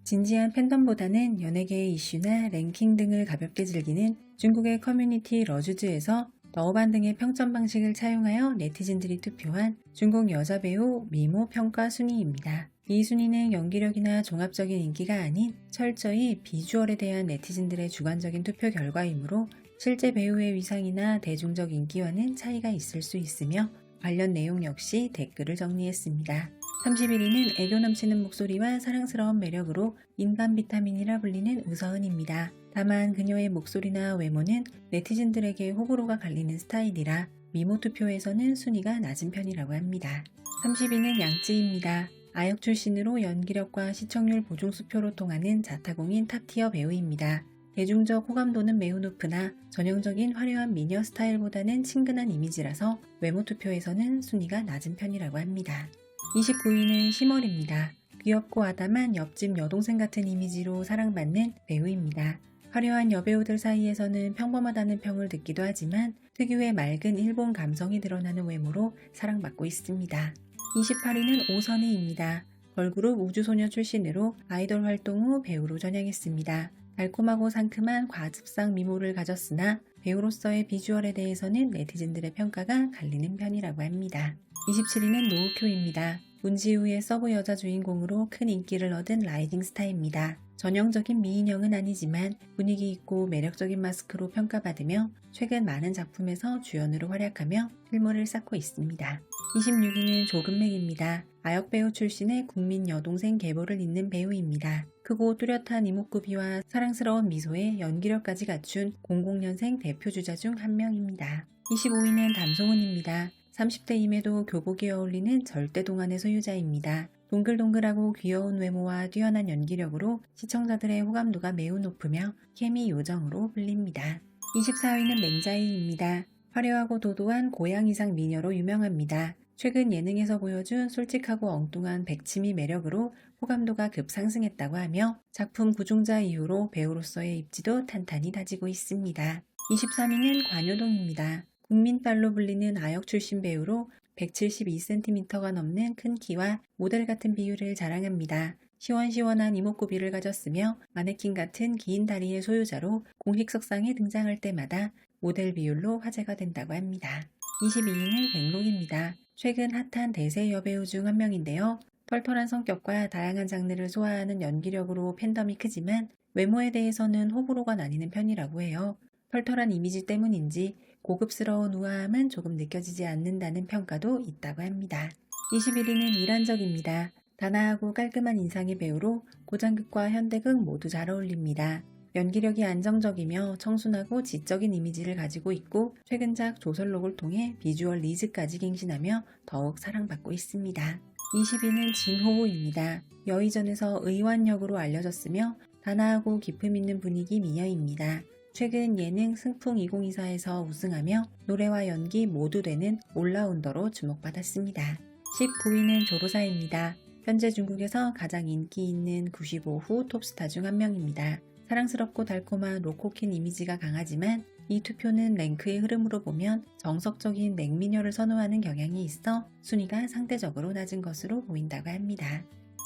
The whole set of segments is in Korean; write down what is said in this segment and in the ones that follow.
진지한 팬덤보다는 연예계의 이슈나 랭킹 등을 가볍게 즐기는 중국의 커뮤니티 러주즈에서 너반 등의 평점 방식을 차용하여 네티즌들이 투표한 중국 여자 배우 미모 평가 순위입니다. 이 순위는 연기력이나 종합적인 인기가 아닌 철저히 비주얼에 대한 네티즌들의 주관적인 투표 결과이므로 실제 배우의 위상이나 대중적 인기와는 차이가 있을 수 있으며 관련 내용 역시 댓글을 정리했습니다. 31위는 애교 넘치는 목소리와 사랑스러운 매력으로 인간 비타민이라 불리는 우서은입니다. 다만 그녀의 목소리나 외모는 네티즌들에게 호불호가 갈리는 스타일이라 미모 투표에서는 순위가 낮은 편이라고 합니다. 30위는 양쯔입니다. 아역 출신으로 연기력과 시청률 보증수표로 통하는 자타공인 탑티어 배우입니다. 대중적 호감도는 매우 높으나 전형적인 화려한 미녀 스타일보다는 친근한 이미지라서 외모 투표에서는 순위가 낮은 편이라고 합니다. 29위는 시멀입니다. 귀엽고 아담한 옆집 여동생 같은 이미지로 사랑받는 배우입니다. 화려한 여배우들 사이에서는 평범하다는 평을 듣기도 하지만 특유의 맑은 일본 감성이 드러나는 외모로 사랑받고 있습니다. 28위는 오선희입니다. 걸그룹 우주소녀 출신으로 아이돌 활동 후 배우로 전향했습니다. 달콤하고 상큼한 과즙상 미모를 가졌으나 배우로서의 비주얼에 대해서는 네티즌들의 평가가 갈리는 편이라고 합니다. 27위는 노우쿄입니다. 문지우의 서브 여자 주인공으로 큰 인기를 얻은 라이징 스타입니다. 전형적인 미인형은 아니지만 분위기 있고 매력적인 마스크로 평가받으며 최근 많은 작품에서 주연으로 활약하며 필모를 쌓고 있습니다. 26위는 조금맥입니다. 아역배우 출신의 국민 여동생 계보를 잇는 배우입니다. 크고 뚜렷한 이목구비와 사랑스러운 미소에 연기력까지 갖춘 00년생 대표주자 중 한 명입니다. 25위는 담송은입니다. 30대임에도 교복이 어울리는 절대 동안의 소유자입니다. 동글동글하고 귀여운 외모와 뛰어난 연기력으로 시청자들의 호감도가 매우 높으며 케미 요정으로 불립니다. 24위는 맹자인입니다. 화려하고 도도한 고양이상 미녀로 유명합니다. 최근 예능에서 보여준 솔직하고 엉뚱한 백치미 매력으로 호감도가 급상승했다고 하며 작품 구중자 이후로 배우로서의 입지도 탄탄히 다지고 있습니다. 23위는 관효동입니다. 국민딸로 불리는 아역 출신 배우로 172cm가 넘는 큰 키와 모델 같은 비율을 자랑합니다. 시원시원한 이목구비를 가졌으며 마네킹 같은 긴 다리의 소유자로 공식 석상에 등장할 때마다 모델 비율로 화제가 된다고 합니다. 22위는 백록입니다. 최근 핫한 대세 여배우 중 한 명인데요. 털털한 성격과 다양한 장르를 소화하는 연기력으로 팬덤이 크지만 외모에 대해서는 호불호가 나뉘는 편이라고 해요. 털털한 이미지 때문인지 고급스러운 우아함은 조금 느껴지지 않는다는 평가도 있다고 합니다. 21위는 이란적입니다. 단아하고 깔끔한 인상의 배우로 고장극과 현대극 모두 잘 어울립니다. 연기력이 안정적이며 청순하고 지적인 이미지를 가지고 있고 최근작 조설록을 통해 비주얼 리즈까지 갱신하며 더욱 사랑받고 있습니다. 20위는 진호호입니다. 여의전에서 의완 역으로 알려졌으며 단아하고 기품 있는 분위기 미녀입니다. 최근 예능 승풍 2024에서 우승하며 노래와 연기 모두 되는 올라운더로 주목받았습니다. 19위는 조로사입니다. 현재 중국에서 가장 인기 있는 95후 톱스타 중 한 명입니다. 사랑스럽고 달콤한 로코킨 이미지가 강하지만 이 투표는 랭크의 흐름으로 보면 정석적인 냉미녀를 선호하는 경향이 있어 순위가 상대적으로 낮은 것으로 보인다고 합니다.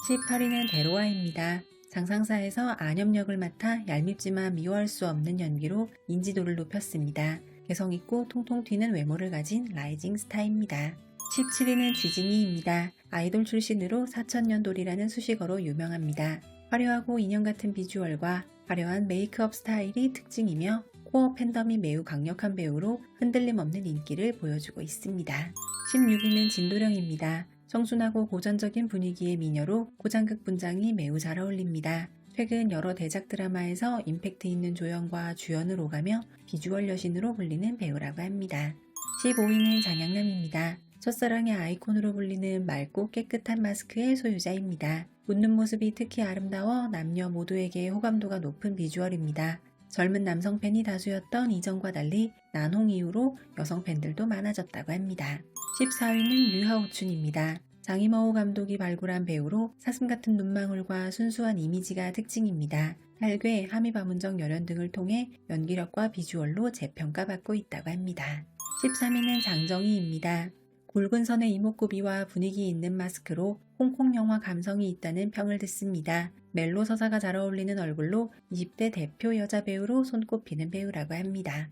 18위는 데로아입니다. 장상사에서 안염 역을 맡아 얄밉지만 미워할 수 없는 연기로 인지도를 높였습니다. 개성있고 통통 튀는 외모를 가진 라이징 스타입니다. 17위는 쥐징이입니다. 아이돌 출신으로 4000년돌이라는 수식어로 유명합니다. 화려하고 인형 같은 비주얼과 화려한 메이크업 스타일이 특징이며 코어 팬덤이 매우 강력한 배우로 흔들림 없는 인기를 보여주고 있습니다. 16위는 진도령입니다. 청순하고 고전적인 분위기의 미녀로 고장극 분장이 매우 잘 어울립니다. 최근 여러 대작 드라마에서 임팩트 있는 조연과 주연을 오가며 비주얼 여신으로 불리는 배우라고 합니다. 15위는 장양남입니다. 첫사랑의 아이콘으로 불리는 맑고 깨끗한 마스크의 소유자입니다. 웃는 모습이 특히 아름다워 남녀 모두에게 호감도가 높은 비주얼입니다. 젊은 남성 팬이 다수였던 이전과 달리 난홍 이후로 여성 팬들도 많아졌다고 합니다. 14위는 류하오춘입니다. 장이머우 감독이 발굴한 배우로 사슴 같은 눈망울과 순수한 이미지가 특징입니다. 탈괴, 하미바문정 열연 등을 통해 연기력과 비주얼로 재평가받고 있다고 합니다. 13위는 장정희입니다. 굵은 선의 이목구비와 분위기 있는 마스크로 홍콩 영화 감성이 있다는 평을 듣습니다. 멜로 서사가 잘 어울리는 얼굴로 20대 대표 여자 배우로 손꼽히는 배우라고 합니다.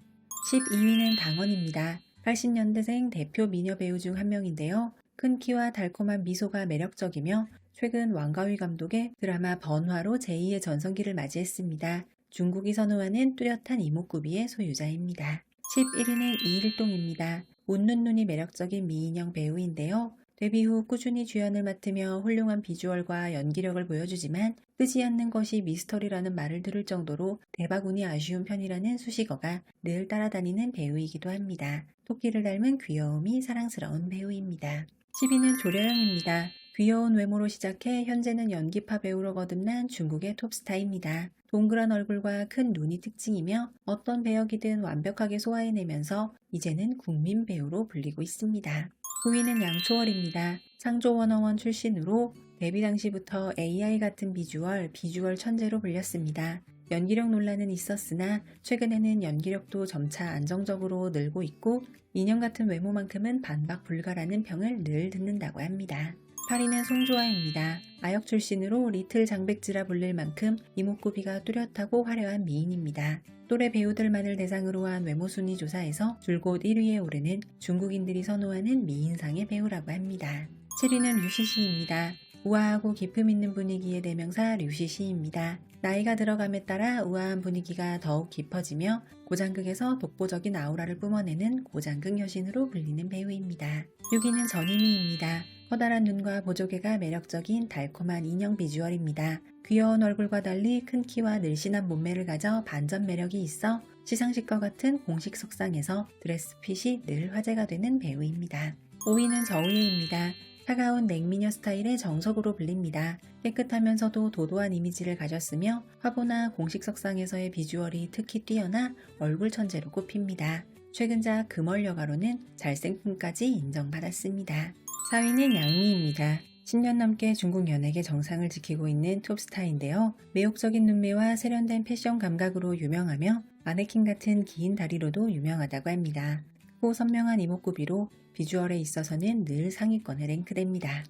12위는 강원입니다. 80년대생 대표 미녀 배우 중 한 명인데요. 큰 키와 달콤한 미소가 매력적이며 최근 왕가위 감독의 드라마 번화로 제2의 전성기를 맞이했습니다. 중국이 선호하는 뚜렷한 이목구비의 소유자입니다. 11위는 이일동입니다. 웃는 눈이 매력적인 미인형 배우인데요. 데뷔 후 꾸준히 주연을 맡으며 훌륭한 비주얼과 연기력을 보여주지만 뜨지 않는 것이 미스터리라는 말을 들을 정도로 대박운이 아쉬운 편이라는 수식어가 늘 따라다니는 배우이기도 합니다. 토끼를 닮은 귀여움이 사랑스러운 배우입니다. 10위는 조려영입니다. 귀여운 외모로 시작해 현재는 연기파 배우로 거듭난 중국의 톱스타입니다. 동그란 얼굴과 큰 눈이 특징이며 어떤 배역이든 완벽하게 소화해내면서 이제는 국민 배우로 불리고 있습니다. 9위는 양초월입니다. 창조원어원 출신으로 데뷔 당시부터 AI 같은 비주얼 천재로 불렸습니다. 연기력 논란은 있었으나 최근에는 연기력도 점차 안정적으로 늘고 있고 인형 같은 외모만큼은 반박 불가라는 평을 늘 듣는다고 합니다. 8위는 송조아입니다. 아역 출신으로 리틀 장백지라 불릴 만큼 이목구비가 뚜렷하고 화려한 미인입니다. 또래 배우들만을 대상으로 한 외모 순위 조사에서 줄곧 1위에 오르는 중국인들이 선호하는 미인상의 배우라고 합니다. 7위는 류시시입니다. 우아하고 기품 있는 분위기의 대명사 류시시입니다. 나이가 들어감에 따라 우아한 분위기가 더욱 깊어지며 고장극에서 독보적인 아우라를 뿜어내는 고장극 여신으로 불리는 배우입니다. 6위는 전희미입니다. 커다란 눈과 보조개가 매력적인 달콤한 인형 비주얼입니다. 귀여운 얼굴과 달리 큰 키와 늘씬한 몸매를 가져 반전 매력이 있어 시상식과 같은 공식 석상에서 드레스핏이 늘 화제가 되는 배우입니다. 5위는 저우예입니다. 차가운 냉미녀 스타일의 정석으로 불립니다. 깨끗하면서도 도도한 이미지를 가졌으며 화보나 공식 석상에서의 비주얼이 특히 뛰어나 얼굴 천재로 꼽힙니다. 최근작 금월여가로는 잘생품까지 인정받았습니다. 4위는 양미입니다. 10년 넘게 중국 연예계 정상을 지키고 있는 톱스타인데요. 매혹적인 눈매와 세련된 패션 감각으로 유명하며 마네킹 같은 긴 다리로도 유명하다고 합니다. 크고 선명한 이목구비로 비주얼에 있어서는 늘 상위권에 랭크됩니다.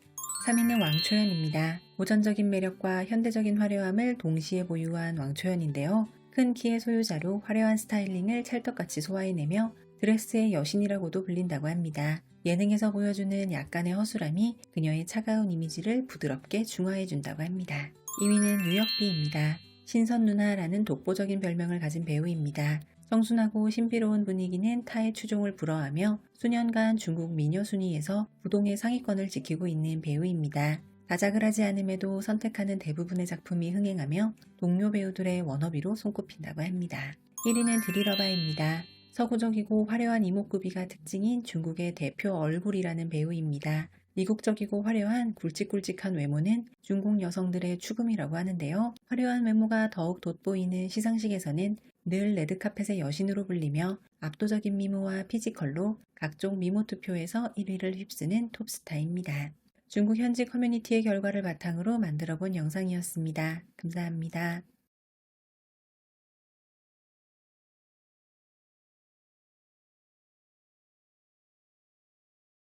3위는 왕초연입니다. 고전적인 매력과 현대적인 화려함을 동시에 보유한 왕초연인데요. 큰 키의 소유자로 화려한 스타일링을 찰떡같이 소화해내며 드레스의 여신이라고도 불린다고 합니다. 예능에서 보여주는 약간의 허술함이 그녀의 차가운 이미지를 부드럽게 중화해준다고 합니다. 2위는 유혁비입니다. 신선 누나라는 독보적인 별명을 가진 배우입니다. 청순하고 신비로운 분위기는 타의 추종을 불허하며 수년간 중국 미녀 순위에서 부동의 상위권을 지키고 있는 배우입니다. 다작을 하지 않음에도 선택하는 대부분의 작품이 흥행하며 동료 배우들의 워너비로 손꼽힌다고 합니다. 1위는 드리러바입니다. 서구적이고 화려한 이목구비가 특징인 중국의 대표 얼굴이라는 배우입니다. 이국적이고 화려한 굵직굵직한 외모는 중국 여성들의 추금이라고 하는데요. 화려한 외모가 더욱 돋보이는 시상식에서는 늘 레드카펫의 여신으로 불리며 압도적인 미모와 피지컬로 각종 미모 투표에서 1위를 휩쓰는 톱스타입니다. 중국 현지 커뮤니티의 결과를 바탕으로 만들어본 영상이었습니다. 감사합니다.